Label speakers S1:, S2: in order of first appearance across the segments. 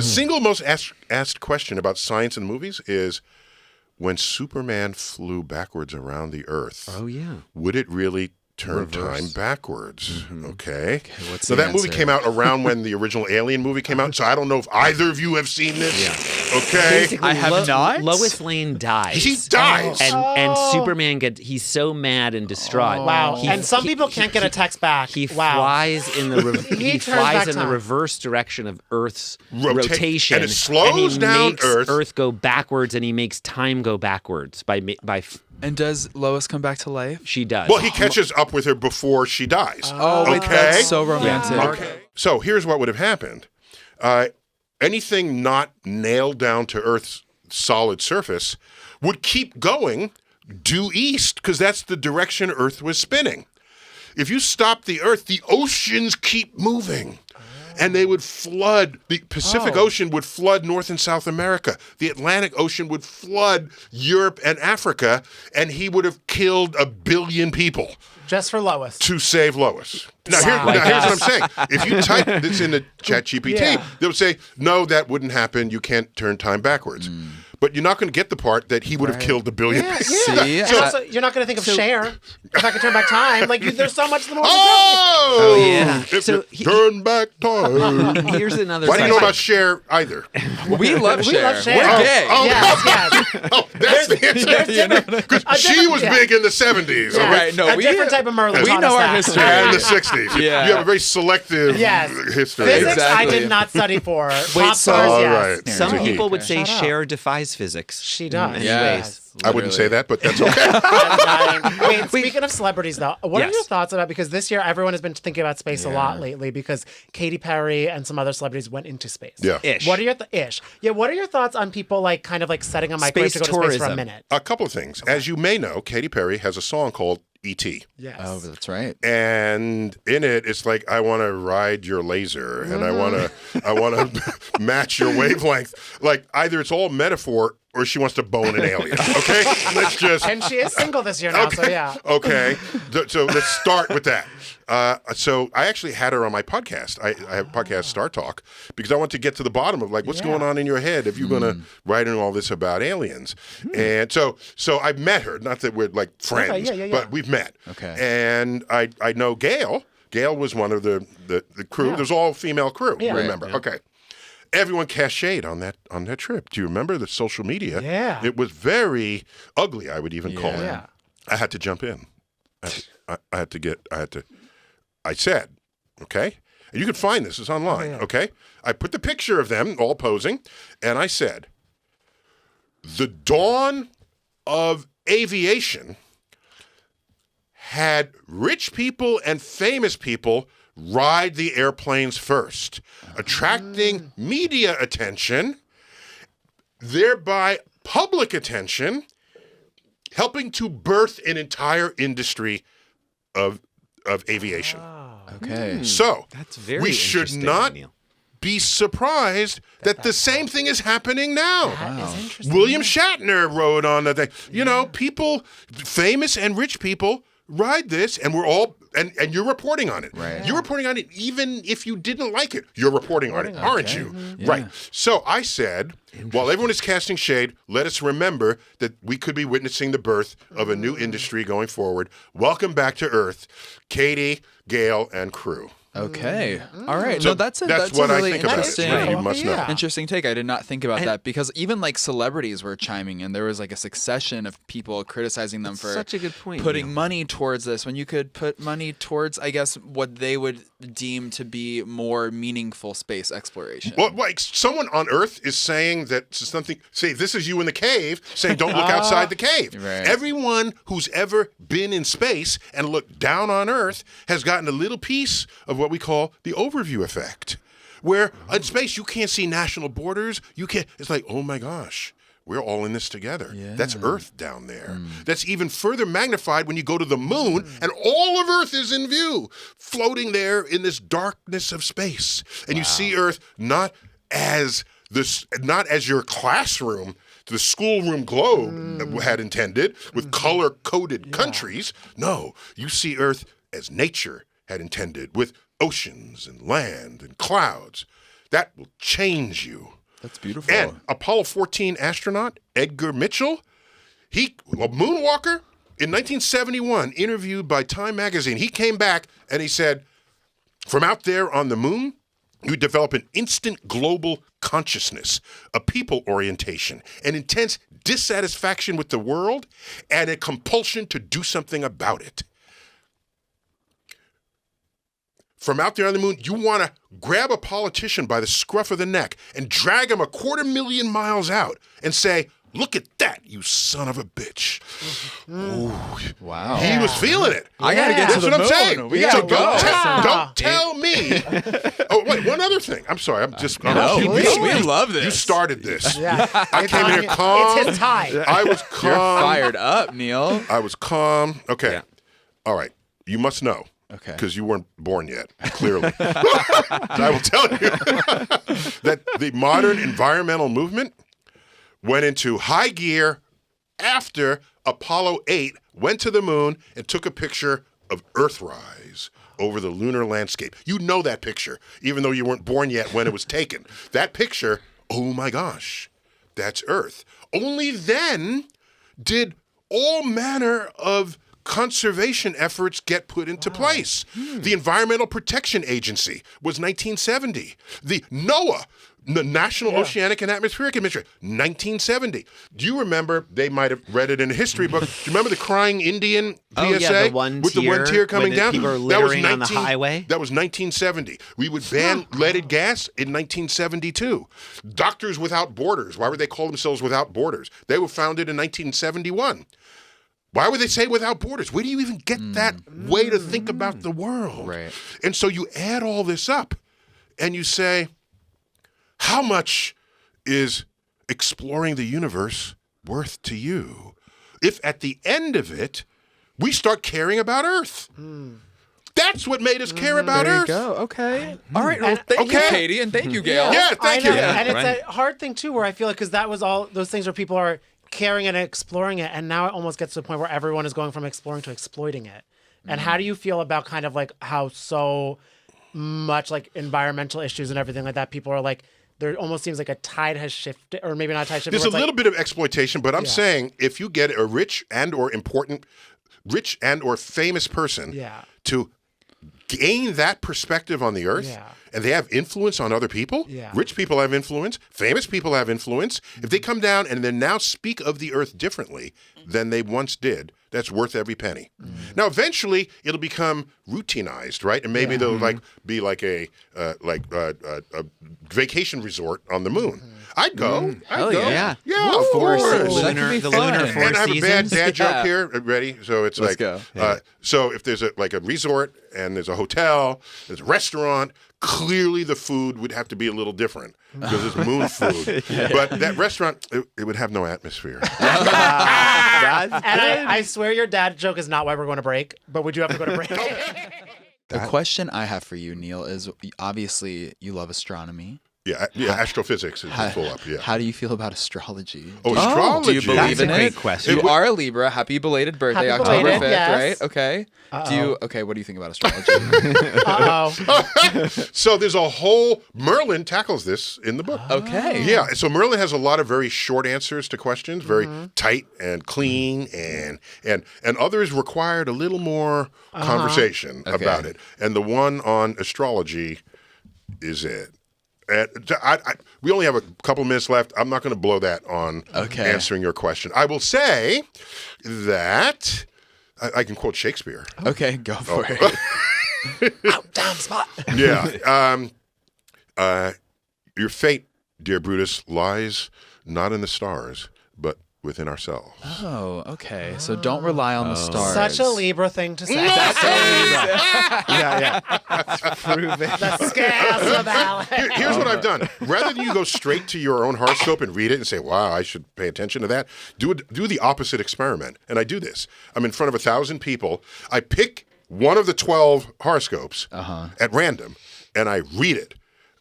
S1: The single most asked question about science in movies is, when Superman flew backwards around the Earth, would it really turn time backwards? Okay.
S2: What's
S1: So
S2: the
S1: that movie
S2: answer?
S1: came out around when the original Alien movie came out, so I don't know if either of you have seen this. Okay.
S3: Basically,
S2: I have not.
S3: Lois Lane dies.
S1: He dies.
S3: And Superman he's so mad and distraught.
S4: Wow.
S3: He-
S4: and some
S3: he-
S4: people can't get a text back.
S3: He
S4: wow.
S3: flies in the
S4: He
S3: he
S4: turns
S3: flies
S4: back
S3: in the
S4: time.
S3: reverse direction of Earth's rotation,
S1: and it slows
S3: he
S1: down
S3: makes
S1: Earth.
S3: go backwards, and he makes time go backwards by
S2: And does Lois come back to life?
S3: she does.
S1: Well, he catches up with her before she dies.
S2: Oh, wait,
S1: okay.
S2: that's so romantic.
S1: Okay. So here's what would have happened. Anything not nailed down to Earth's solid surface would keep going due east, because that's the direction Earth was spinning. If you stop the Earth, the oceans keep moving. And they would flood. The Pacific Ocean would flood North and South America. The Atlantic Ocean would flood Europe and Africa, and he would have killed 1 billion people
S4: Just for Lois.
S1: to save Lois. Now,
S4: Wow.
S1: here's what I'm saying. If you type this in the ChatGPT,
S4: Yeah.
S1: they would say, no, that wouldn't happen. You can't turn time backwards. But you're not going to get the part that he would have killed 1 billion people.
S2: See?
S4: And also, you're not going to think of Cher. If I could turn back time, there's so much more.
S1: Oh,
S3: yeah.
S1: If
S3: So
S1: you turn back time.
S3: Here's another.
S1: Why do you know
S3: sci-fi-
S1: about Cher either?
S2: We love Cher.
S4: love Cher.
S2: We're gay.
S4: Yes.
S1: Oh, that's the answer. Because she was big in the 70s.
S4: Yeah.
S1: okay?
S2: Right, no,
S4: a
S2: we-
S4: different type of Merlin.
S2: we
S4: taught
S2: know
S4: us
S2: our
S4: that.
S2: history.
S1: And the 60s.
S2: Yeah.
S1: You have a very selective
S4: Yes.
S1: history.
S4: Physics,
S2: Exactly.
S4: I did not study for.
S2: Wait,
S4: Pop
S2: so-
S4: stars,
S1: All
S4: yes.
S1: right.
S3: Some
S1: Okay.
S3: people would say
S4: Shut up.
S3: Cher defies physics.
S4: She does.
S3: In many
S2: Yes.
S3: ways.
S1: I wouldn't say that, but that's okay.
S4: Wait, speaking of celebrities, though, what are
S3: Yes.
S4: your thoughts about, because this year everyone has been thinking about space a lot lately, because Katy Perry and some other celebrities went into space.
S1: Yeah.
S3: Ish.
S4: What are your what are your thoughts on people kind of setting a microwave
S3: Space
S4: to go to space for a
S3: tourism.
S4: minute?
S1: A couple of things. As you may know, Katy Perry has a song called E.T.
S4: Yes.
S2: Oh, that's right.
S1: And in it, it's like, I want to ride your laser, and I want to match your wavelength. Like, either it's all metaphor or she wants to bone an alien. Okay, let's just.
S4: And she is single this year now, so yeah.
S1: Okay, so let's start with that. So I actually had her on my podcast. I have a podcast, Star Talk, because I want to get to the bottom of what's going on in your head if you're going to write in all this about aliens. And so I met her. Not that we're friends,
S4: Okay, yeah.
S1: but we've met.
S2: Okay.
S1: And I know Gail. Gail was one of the crew.
S4: Yeah.
S1: There's all female crew.
S4: Yeah.
S1: Remember?
S2: Right, yeah.
S1: Okay. Everyone cast shade on that trip. Do you remember the social media?
S4: Yeah.
S1: It was very ugly, I would even call it.
S4: Yeah.
S1: I had to jump in. I said, okay? And you can find this. It's online, okay? I put the picture of them all posing, and I said, the dawn of aviation had rich people and famous people ride the airplanes first, attracting media attention, thereby public attention, helping to birth an entire industry of aviation.
S2: Okay.
S1: So
S3: That's very
S1: we should
S3: interesting,
S1: not
S3: Neil.
S1: be surprised that the same thing is happening now.
S4: That is interesting.
S1: William Shatner wrote on that thing. You know, people, famous and rich people, ride this, and we're all, and you're reporting on it.
S2: Right.
S1: You're reporting on it even if you didn't like it. You're reporting on it, aren't you? Right. So I said, while everyone is casting shade, let us remember that we could be witnessing the birth of a new industry going forward. Welcome back to Earth, Katie, Gail, and crew.
S2: Okay. All right.
S1: So
S2: no, that's
S1: that's
S2: a
S1: what I
S2: really
S1: think about it.
S2: interesting.
S1: Yeah, you must know.
S4: Yeah.
S2: Interesting take. I did not think about that, because even celebrities were chiming in. There was a succession of people criticizing them for
S3: Such a good point,
S2: putting
S3: Neil.
S2: money towards this when you could put money towards, I guess, what they would deem to be more meaningful space exploration.
S1: Well, someone on Earth is saying that something. Say this is you in the cave, saying don't look outside the cave.
S2: Right.
S1: Everyone who's ever been in space and looked down on Earth has gotten a little piece of what we call the overview effect, where in space you can't see national borders. You can't. It's like, oh my gosh. We're all in this together.
S2: Yeah.
S1: That's Earth down there. That's even further magnified when you go to the moon and all of Earth is in view, floating there in this darkness of space. And you see Earth not as your classroom, the schoolroom globe had intended, with color-coded countries. No, you see Earth as nature had intended, with oceans and land and clouds. That will change you.
S2: That's beautiful.
S1: And Apollo 14 astronaut Edgar Mitchell, a moonwalker in 1971, interviewed by Time magazine. He came back and he said, from out there on the moon, you develop an instant global consciousness, a people orientation, an intense dissatisfaction with the world, and a compulsion to do something about it. From out there on the moon, you want to grab a politician by the scruff of the neck and drag him 250,000 miles out and say, look at that, you son of a bitch. Ooh.
S2: Wow.
S1: He was feeling it.
S2: I gotta get to
S1: That's
S2: the
S1: what I'm
S2: moon.
S1: saying.
S2: We gotta
S1: So
S2: go.
S1: don't tell me. Oh, wait, one other thing. I'm sorry.
S2: No, we love this.
S1: You started this.
S4: Yeah.
S1: I came in here calm.
S4: It's his tie.
S1: I was calm.
S2: You're fired up, Neil.
S1: I was calm. Okay.
S3: Yeah.
S1: All right. You must know.
S2: Okay.
S1: Because you weren't born yet, clearly. I will tell you that the modern environmental movement went into high gear after Apollo 8 went to the moon and took a picture of Earthrise over the lunar landscape. You know that picture, even though you weren't born yet when it was taken. That picture, oh my gosh, that's Earth. Only then did all manner of conservation efforts get put into place. The Environmental Protection Agency was 1970. The NOAA, the National Oceanic and Atmospheric Administration, 1970. Do you remember, they might have read it in a history book, do you remember the Crying Indian PSA?
S3: Oh, yeah, the one
S1: with the one
S3: tier
S1: tier coming
S3: when
S1: down?
S3: people are
S1: That was
S3: littering on the highway?
S1: That was 1970. We would ban leaded gas in 1972. Doctors Without Borders, why would they call themselves Without Borders? They were founded in 1971. Why would they say without borders? Where do you even get that way to think about the world?
S2: Right.
S1: And so you add all this up and you say, how much is exploring the universe worth to you if at the end of it, we start caring about Earth? That's what made us care about
S2: There you
S1: Earth.
S2: go. Okay. All right. Well, thank you,
S1: Okay.
S2: Katie, and thank you, Gail.
S1: Yeah, thank you.
S4: And it's
S3: Right.
S4: a hard thing too, where I feel like because that was all those things where people are caring and exploring it, and now it almost gets to the point where everyone is going from exploring to exploiting it. And how do you feel about kind of like how so much like environmental issues and everything like that? People are like, there almost seems like a tide has shifted, or maybe not a tide shifted.
S1: There's a little bit of exploitation, but I'm saying if you get a rich and or famous person
S4: Yeah.
S1: to gain that perspective on the earth,
S4: Yeah.
S1: and they have influence on other people,
S4: Yeah.
S1: rich people have influence, famous people have influence, if they come down and they now speak of the earth differently than they once did, that's worth every penny. Now, eventually, it'll become routinized, right? And maybe they'll be like a vacation resort on the moon. I'd go. I'd go.
S3: yeah.
S1: Yeah,
S3: The
S1: of
S3: four
S1: course.
S2: That could
S3: lunar,
S2: be
S3: the
S2: fun.
S3: lunar four
S1: And I have a bad
S3: seasons.
S1: dad joke
S2: Yeah.
S1: here. Ready? So it's
S2: Let's
S1: like,
S2: go.
S1: so if there's a resort and there's a hotel, there's a restaurant, clearly the food would have to be a little different because it's moon food. But that restaurant, it would have no atmosphere.
S4: And I swear your dad joke is not why we're going to break, but we do have to go to break.
S2: The question I have for you, Neil, is obviously you love astronomy.
S1: Yeah, astrophysics is full up. Yeah.
S2: How do you feel about astrology?
S1: Oh, astrology.
S2: Do you believe
S3: That's a
S2: in
S3: great
S2: it?
S3: question.
S2: You are a Libra. Happy belated birthday,
S4: Happy
S2: October
S4: belated,
S2: 5th,
S4: yes.
S2: right? Okay. Okay, what do you think about astrology?
S4: Uh-oh.
S1: So there's a whole Merlin tackles this in the book.
S2: Okay.
S1: Yeah, so Merlin has a lot of very short answers to questions, very tight and clean, and others required a little more conversation about it. And the one on astrology is it. And we only have a couple minutes left. I'm not going to blow that on answering your question. I will say that I can quote Shakespeare.
S2: Okay, go for it.
S4: Out, down, spot.
S1: Yeah. Your fate, dear Brutus, lies not in the stars, but within ourselves.
S2: Oh, okay. So don't rely on the stars.
S4: Such a Libra thing to say.
S3: Prove it.
S4: The scales of Alex.
S1: Here's what I've done. Rather than you go straight to your own horoscope and read it and say, wow, I should pay attention to that, do the opposite experiment. And I do this. I'm in front of 1,000 people. I pick one of the 12 horoscopes at random, and I read it.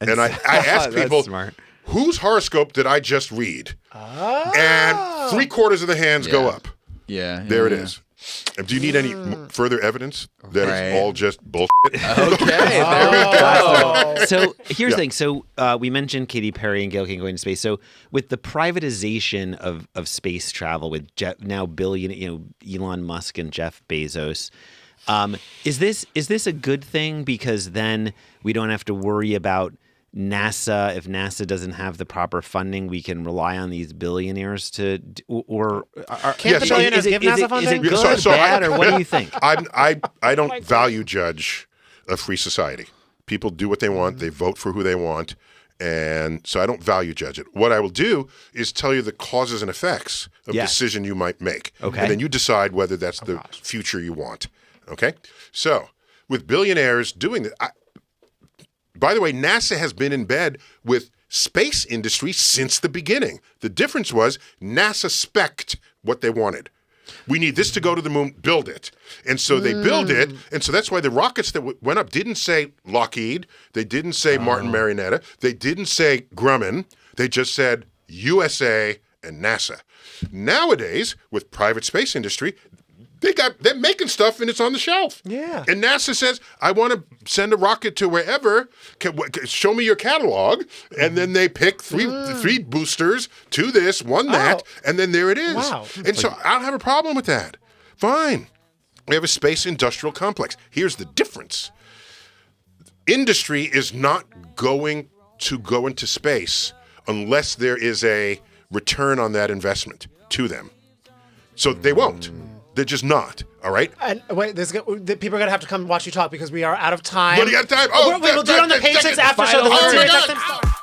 S1: And I ask people,
S3: smart.
S1: whose horoscope did I just read? And 3/4 of the hands go up.
S2: Yeah.
S1: There it is. Do you need any further evidence that it's all just bullshit?
S2: Okay, there we go.
S3: So here's the thing. So we mentioned Katy Perry and Gail King going to space. So with the privatization of space travel, with now Elon Musk and Jeff Bezos, is this a good thing? Because then we don't have to worry about NASA. If NASA doesn't have the proper funding, we can rely on these billionaires to,
S4: Can't the billionaires give NASA funding?
S3: Is it good, bad, or what do you think?
S1: I don't value judge a free society. People do what they want. They vote for who they want. And so I don't value judge it. What I will do is tell you the causes and effects of decision you might make.
S3: Okay.
S1: And then you decide whether that's the future you want. Okay? So with billionaires doing that, by the way, NASA has been in bed with space industry since the beginning. The difference was NASA spec'd what they wanted. We need this to go to the moon, build it. And so they build it. And so that's why the rockets that went up didn't say Lockheed. They didn't say Martin Marietta. They didn't say Grumman. They just said USA and NASA. Nowadays, with private space industry, they're making stuff and it's on the shelf.
S4: Yeah.
S1: And NASA says, I want to send a rocket to wherever. Show me your catalog. And then they pick three boosters, 2 this, 1 that, and then there it is.
S4: Wow.
S1: And so I don't have a problem with that. Fine. We have a space industrial complex. Here's the difference. Industry is not going to go into space unless there is a return on that investment to them. So they won't. They're just not. All right.
S4: And wait, people are gonna have to come watch you talk because we are out of time.
S1: What do you got time?
S4: We'll do it on the Paychecks after show. The
S1: Oh my
S4: Paychecks
S1: God.
S4: after show.